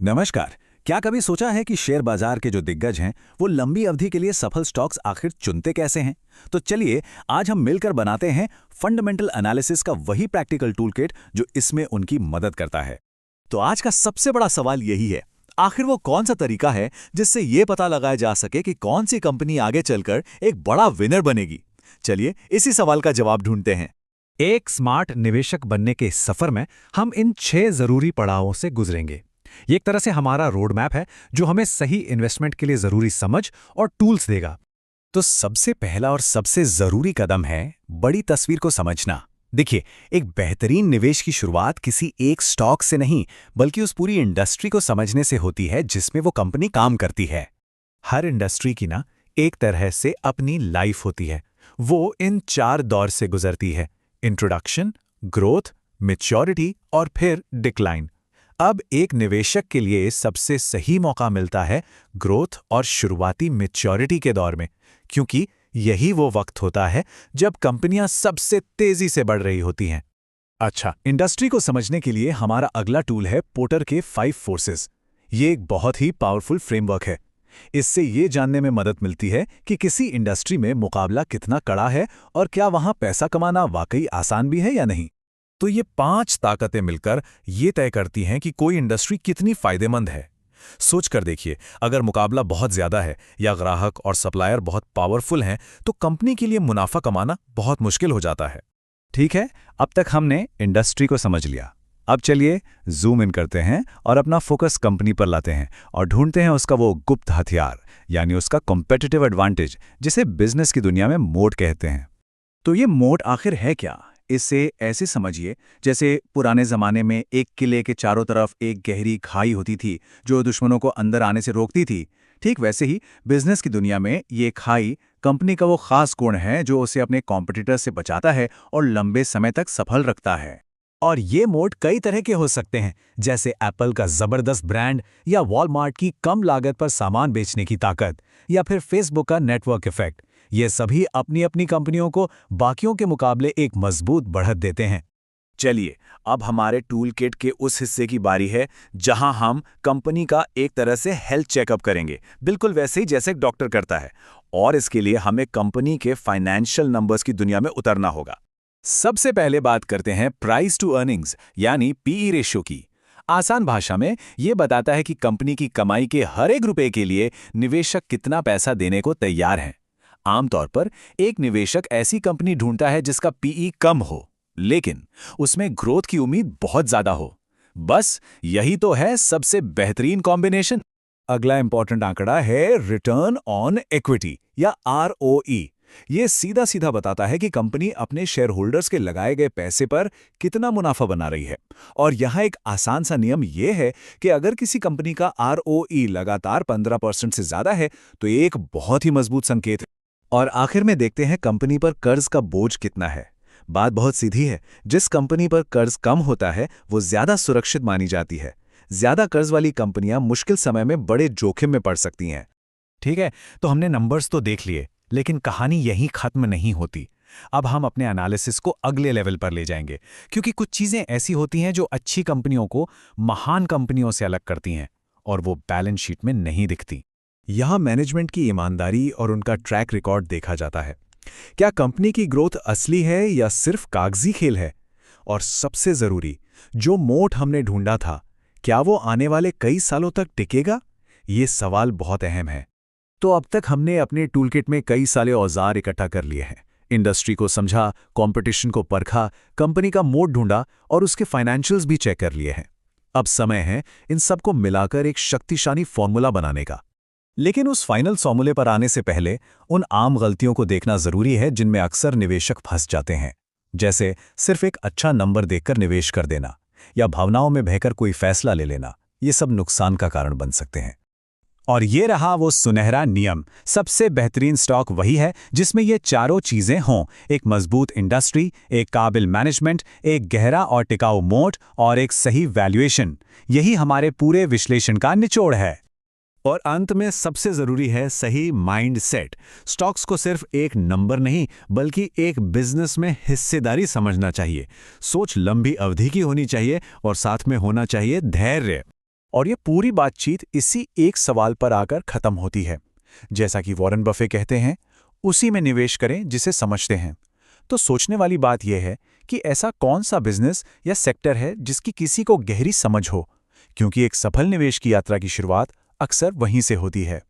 नमस्कार। क्या कभी सोचा है कि शेयर बाजार के जो दिग्गज हैं वो लंबी अवधि के लिए सफल स्टॉक्स आखिर चुनते कैसे हैं? तो चलिए आज हम मिलकर बनाते हैं फंडामेंटल एनालिसिस का वही प्रैक्टिकल टूलकिट जो इसमें उनकी मदद करता है। तो आज का सबसे बड़ा सवाल यही है, आखिर वो कौन सा तरीका है जिससे ये पता लगाया जा सके कि कौन सी कंपनी आगे चलकर एक बड़ा विनर बनेगी। चलिए इसी सवाल का जवाब ढूंढते हैं। एक स्मार्ट निवेशक बनने के इस सफर में हम इन 6 जरूरी पड़ावों से गुजरेंगे। ये एक तरह से हमारा रोड मैप है जो हमें सही इन्वेस्टमेंट के लिए जरूरी समझ और टूल्स देगा। तो सबसे पहला और सबसे जरूरी कदम है बड़ी तस्वीर को समझना। देखिए, एक बेहतरीन निवेश की शुरुआत किसी एक स्टॉक से नहीं बल्कि उस पूरी इंडस्ट्री को समझने से होती है जिसमें वो कंपनी काम करती है। हर इंडस्ट्री की ना एक तरह से अपनी लाइफ होती है। वो इन 4 दौर से गुजरती है: इंट्रोडक्शन, ग्रोथ, मैच्योरिटी और फिर डिक्लाइन। अब एक निवेशक के लिए सबसे सही मौका मिलता है ग्रोथ और शुरुआती मैच्योरिटी के दौर में, क्योंकि यही वो वक्त होता है जब कंपनियां सबसे तेजी से बढ़ रही होती हैं। अच्छा, इंडस्ट्री को समझने के लिए हमारा अगला टूल है पोर्टर के 5 फोर्सेस। ये एक बहुत ही पावरफुल फ्रेमवर्क है। इससे ये जानने में मदद मिलती है कि किसी इंडस्ट्री में मुकाबला कितना कड़ा है और क्या वहां पैसा कमाना वाकई आसान भी है या नहीं। तो ये 5 ताकतें मिलकर ये तय करती हैं कि कोई इंडस्ट्री कितनी फायदेमंद है। सोच कर देखिए, अगर मुकाबला बहुत ज्यादा है या ग्राहक और सप्लायर बहुत पावरफुल हैं तो कंपनी के लिए मुनाफा कमाना बहुत मुश्किल हो जाता है। ठीक है, अब तक हमने इंडस्ट्री को समझ लिया। अब चलिए जूम इन करते हैं और अपना फोकस कंपनी पर लाते हैं और ढूंढते हैं उसका वो गुप्त हथियार, यानी उसका कॉम्पिटिटिव एडवांटेज, जिसे बिजनेस की दुनिया में मोट कहते हैं। तो ये मोट आखिर है क्या? इससे ऐसे समझिए जैसे पुराने जमाने में एक किले के चारों तरफ एक गहरी खाई होती थी जो दुश्मनों को अंदर आने से रोकती थी। ठीक वैसे ही बिजनेस की दुनिया में ये खाई कंपनी का वो खास गुण है जो उसे अपने कॉम्पिटिटर से बचाता है और लंबे समय तक सफल रखता है। और ये मोड कई तरह के हो सकते हैं, जैसे एप्पल का जबरदस्त ब्रांड, या वॉलमार्ट की कम लागत पर सामान बेचने की ताकत, या फिर फेसबुक का नेटवर्क इफेक्ट। ये सभी अपनी अपनी कंपनियों को बाकियों के मुकाबले एक मजबूत बढ़त देते हैं। चलिए अब हमारे टूल किट के उस हिस्से की बारी है जहां हम कंपनी का एक तरह से हेल्थ चेकअप करेंगे, बिल्कुल वैसे ही जैसे एक डॉक्टर करता है। और इसके लिए हमें कंपनी के फाइनेंशियल नंबर्स की दुनिया में उतरना होगा। सबसे पहले बात करते हैं प्राइस टू अर्निंग्स यानी पीई रेशियो की। आसान भाषा में यह बताता है कि कंपनी की कमाई के हर एक रुपए के लिए निवेशक कितना पैसा देने को तैयार हैं। आमतौर पर एक निवेशक ऐसी कंपनी ढूंढता है जिसका पीई कम हो लेकिन उसमें ग्रोथ की उम्मीद बहुत ज्यादा हो। बस यही तो है सबसे बेहतरीन कॉम्बिनेशन। अगला इंपॉर्टेंट आंकड़ा है रिटर्न ऑन इक्विटी या आरओई। ये सीधा सीधा बताता है कि कंपनी अपने शेयर होल्डर्स के लगाए गए पैसे पर कितना मुनाफा बना रही है। और यहाँ एक आसान सा नियम यह है कि अगर किसी कंपनी का आरओई लगातार 15% से ज्यादा है तो ये एक बहुत ही मजबूत संकेत है। और आखिर में देखते हैं कंपनी पर कर्ज का बोझ कितना है। बात बहुत सीधी है, जिस कंपनी पर कर्ज कम होता है वो ज्यादा सुरक्षित मानी जाती है। ज्यादा कर्ज वाली कंपनियां मुश्किल समय में बड़े जोखिम में पड़ सकती हैं। ठीक है, तो हमने नंबर्स तो देख लिए, लेकिन कहानी यहीं खत्म नहीं होती। अब हम अपने एनालिसिस को अगले लेवल पर ले जाएंगे, क्योंकि कुछ चीजें ऐसी होती हैं जो अच्छी कंपनियों को महान कंपनियों से अलग करती हैं और वो बैलेंस शीट में नहीं दिखती। यहाँ मैनेजमेंट की ईमानदारी और उनका ट्रैक रिकॉर्ड देखा जाता है। क्या कंपनी की ग्रोथ असली है या सिर्फ कागजी खेल है? और सबसे जरूरी, जो मोट हमने ढूंढा था, क्या वो आने वाले कई सालों तक टिकेगा? ये सवाल बहुत अहम है। तो अब तक हमने अपने टूलकिट में कई सारे औजार इकट्ठा कर लिए हैं। इंडस्ट्री को समझा, कंपटीशन को परखा, कंपनी का मोड ढूंढा और उसके फाइनेंशियल्स भी चेक कर लिए हैं। अब समय है इन सबको मिलाकर एक शक्तिशाली फॉर्मूला बनाने का। लेकिन उस फाइनल फॉर्मूले पर आने से पहले उन आम गलतियों को देखना जरूरी है जिनमें अक्सर निवेशक फंस जाते हैं, जैसे सिर्फ एक अच्छा नंबर देखकर निवेश कर देना या भावनाओं में बहकर कोई फैसला ले लेना। ये सब नुकसान का कारण बन सकते हैं। और ये रहा वो सुनहरा नियम। सबसे बेहतरीन स्टॉक वही है जिसमें ये चारों चीजें हों: एक मजबूत इंडस्ट्री, एक काबिल मैनेजमेंट, एक गहरा और टिकाऊ मोट और एक सही वैल्यूएशन। यही हमारे पूरे विश्लेषण का निचोड़ है। और अंत में सबसे जरूरी है सही माइंड सेट। स्टॉक्स को सिर्फ एक नंबर नहीं बल्कि एक बिजनेस में हिस्सेदारी समझना चाहिए। सोच लंबी अवधि की होनी चाहिए और साथ में होना चाहिए धैर्य। और ये पूरी बातचीत इसी एक सवाल पर आकर खत्म होती है। जैसा कि वॉरेन बफे कहते हैं, उसी में निवेश करें जिसे समझते हैं। तो सोचने वाली बात यह है कि ऐसा कौन सा बिजनेस या सेक्टर है जिसकी किसी को गहरी समझ हो, क्योंकि एक सफल निवेश की यात्रा की शुरुआत अक्सर वहीं से होती है।